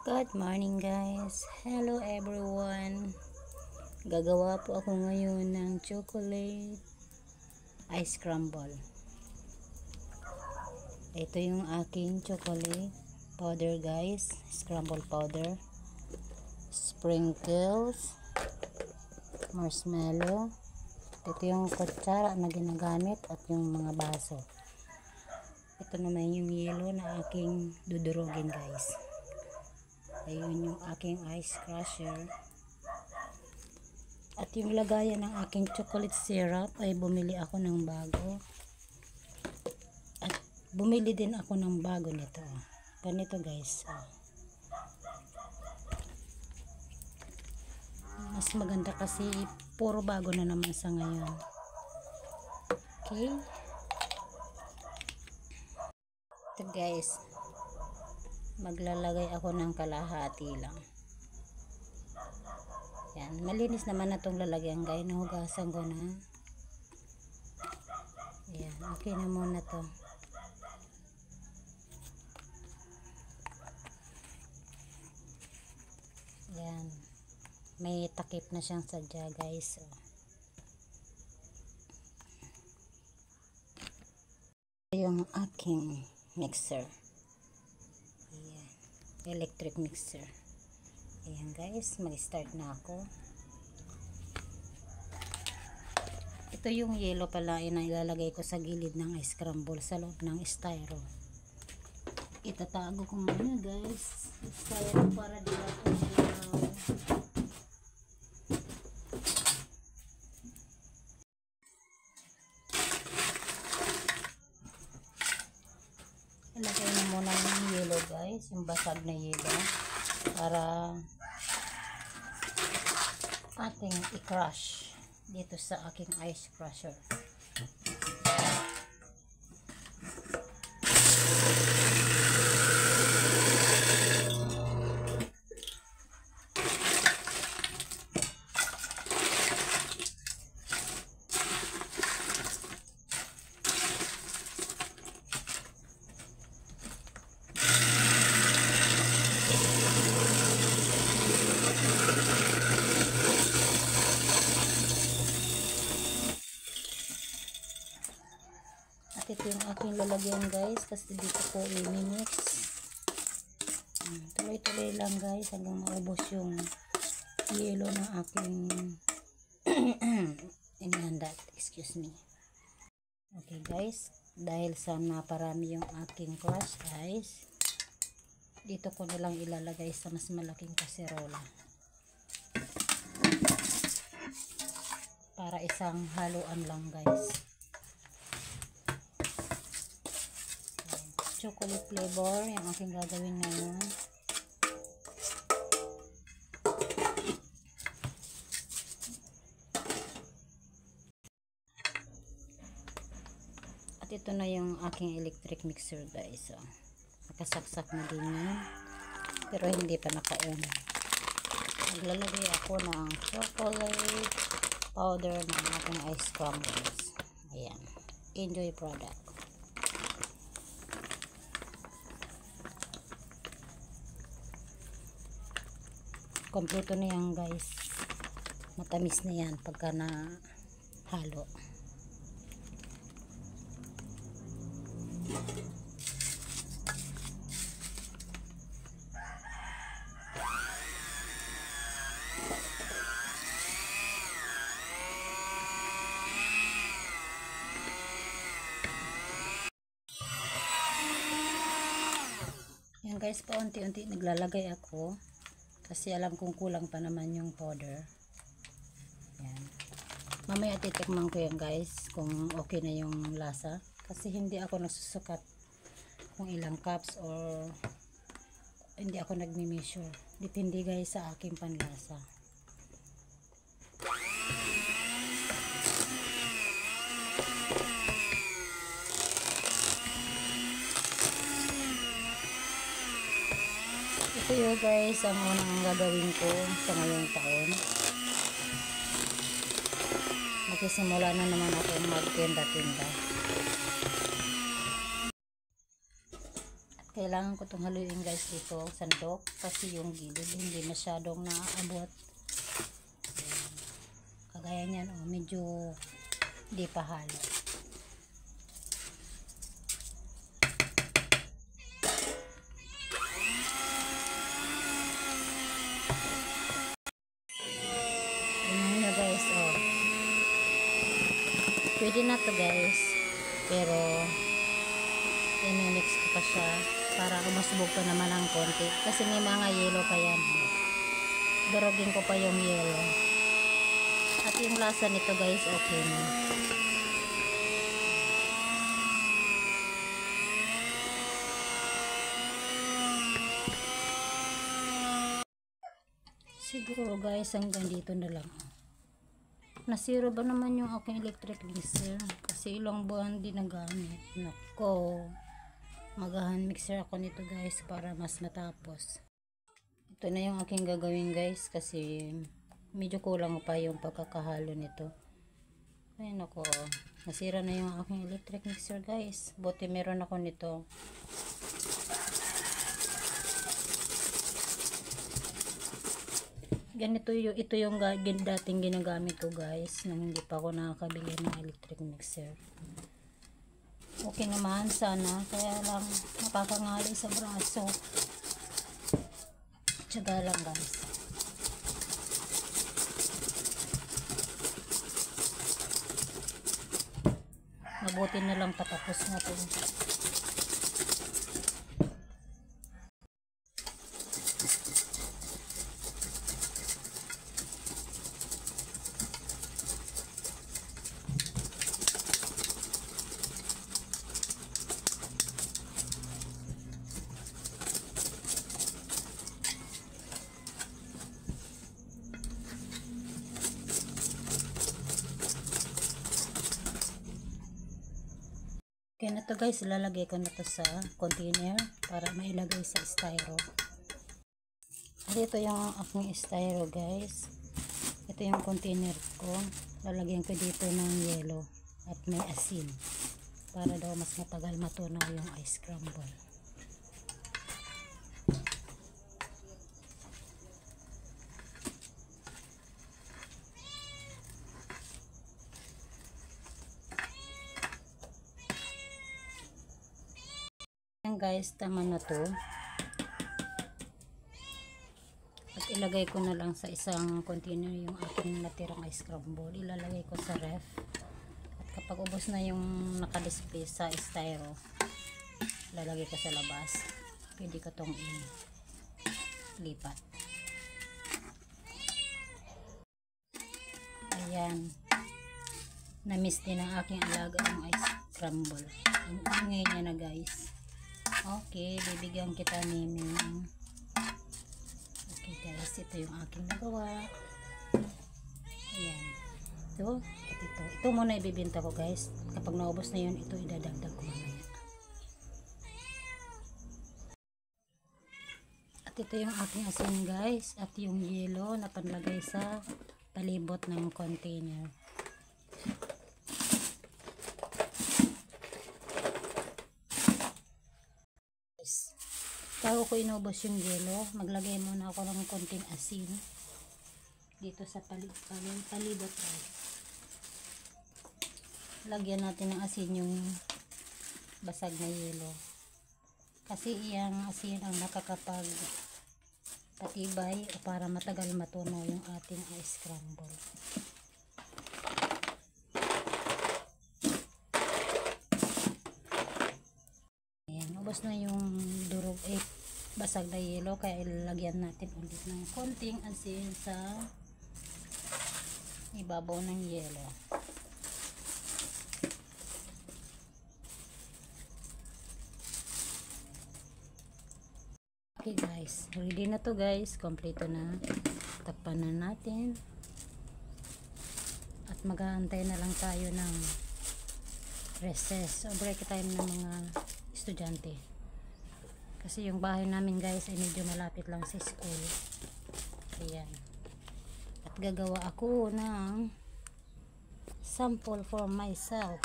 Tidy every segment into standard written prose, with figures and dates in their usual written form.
Good morning guys. Hello everyone. Gagawa po ako ngayon ng chocolate ice crumble. Ito yung aking chocolate powder guys. Scramble powder. Sprinkles. Marshmallow. Ito yung kutsara na ginagamit at yung mga baso. Ito naman yung yelo na aking dudurugin guys. Ayun yung aking ice crusher. At yung lagayan ng aking chocolate syrup ay bumili ako ng bago. At bumili din ako ng bago nito. Ganito guys. Mas maganda kasi puro bago na naman sa ngayon. Okay. Ito guys. Maglalagay ako ng kalahati lang. Yan, malinis naman na itong lalagyan guys. Nahugasan ko na. Yan, okay na muna to. Yan, may takip na siyang sadya guys. Yung aking mixer. Electric mixer. Ayan guys, mag-start na ako. Ito yung yellow pala na ilalagay ko sa gilid ng ice crumble sa loob ng styro. Itatago ko muna guys. Styro para di ako ilagay na muna yung yellow guys, yung basag na yellow para ating i-crush dito sa aking ice crusher. Ito yung aking lalagyan guys kasi dito ko i-mix. Tuloy-tuloy lang guys hanggang maubos yung yelo ng aking inihanda. Excuse me. Okay guys, dahil sa naparami yung aking crushed ice, dito ko na lang ilalagay sa mas malaking kaserola para isang haluan lang guys. Chocolate flavor yung aking gagawin ngayon. At ito na yung aking electric mixer guys. Nakasaksak na din yan. Pero hindi pa naka-on. Maglalagay ako ng chocolate powder ng aking ice crumbles. Ayan. Enjoy product. Kompleto na yan guys. Matamis na yan pagka na halo. Yan guys, paunti-unti naglalagay ako. Kasi alam kong kulang pa naman yung powder. Yan. Mamaya titikman ko yan guys kung okay na yung lasa. Kasi hindi ako nagsusukat kung ilang cups or hindi ako nagmi-measure. Depende guys sa aking panlasa. Ito yun guys ang unang gagawin ko sa ngayong taon. Magsisimula na naman ako magtinda-tinda. kailangan ko itong haluin guys dito, sandok, kasi yung gilid hindi masyadong naaabot. Ayan. Kagaya niyan, oh, medyo hindi pa halo. Ayan na guys, oh. Pwede na to guys, pero i-mix ko pa siya para umasubog pa naman ng konti kasi may mga yelo pa yan. Durugin ko pa yung yelo at yung lasa nito guys okay na. Siguro guys hanggang dito na lang. Nasira ba naman yung aking electric mixer kasi ilang buwan din nagamit. Nako, mag-hand mixer ako nito guys para mas matapos. Ito na yung aking gagawin guys kasi medyo kulang pa yung pagkakahalo nito. Ay nako, nasira na yung aking electric mixer guys. Buti meron ako nito. Ganito yung, ito yung dating ginagamit ko guys nang hindi pa ako nakakabili ng electric mixer. Okay naman sana, kaya lang napakangali sa braso. Tiyaga lang guys. Mabuti na lang patapos natin. Kaya na to guys, ilalagay ko na to sa container para mailagay sa styro. Dito yung aking styro guys. Ito yung container ko. Lalagyan ko dito ng yelo at may asin para daw mas matagal matunaw yung ice crumble. Guys, tama na to. At ilagay ko na lang sa isang container yung aking natirang ice crumble. Ilalagay ko sa ref. At kapag ubos na yung naka-display sa styro, ilalagay ko sa labas. Pwede ko tong lipat. Ayan. Na-miss din ang aking alaga ng ice crumble. Ang ingay niya na guys. Okay, bibigyan kita ni Ming. Okay guys, ito yung aking nagawa. Ayan. Ito muna ibibinta ko guys. Kapag naubos na yun, ito idadagdag ko mamaya. At ito yung aking asin guys. At yung yelo na panlagay sa palibot ng container. Bago ko inubos yung yelo, maglagay muna ako ng konting asin dito sa palibot. Lagyan natin ng asin yung basag na yelo kasi iyang asin ang nakakapag patibay o para matagal matunaw yung ating ice crumble. Ayan, ubos na yung durog basag na yelo, kaya ilalagyan natin ulit ng konting asin sa ibabaw ng yelo. Okay guys, ready na to guys, kompleto na. Takpan na natin at mag-aantay na lang tayo ng recess o break time ng mga estudyante. Kasi yung bahay namin guys ay medyo malapit lang sa school. Ayan. At gagawa ako ng sample for myself.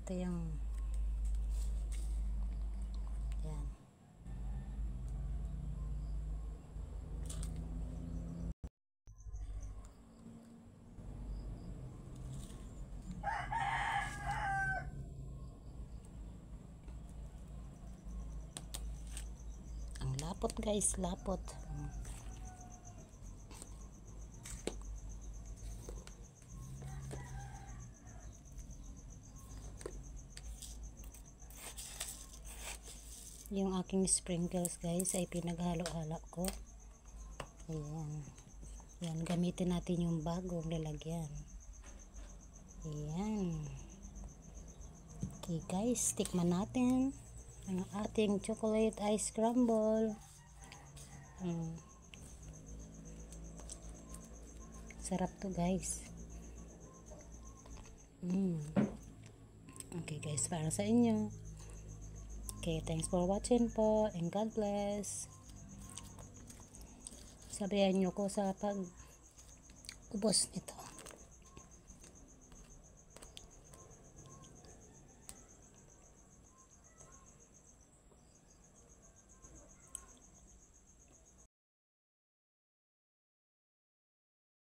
Ito yung Lapot guys, lapot. Yung aking sprinkles guys ay pinaghalo-halo ko. Ayan. Yan, gamitin natin yung bagong lalagyan. Ayan. Okay guys, tikman natin ang ating chocolate ice crumble. Sarap to guys. Okay guys, para sa inyo. Okay, thanks for watching po and God bless. Sabayan nyo ko sa pag-ubos nito.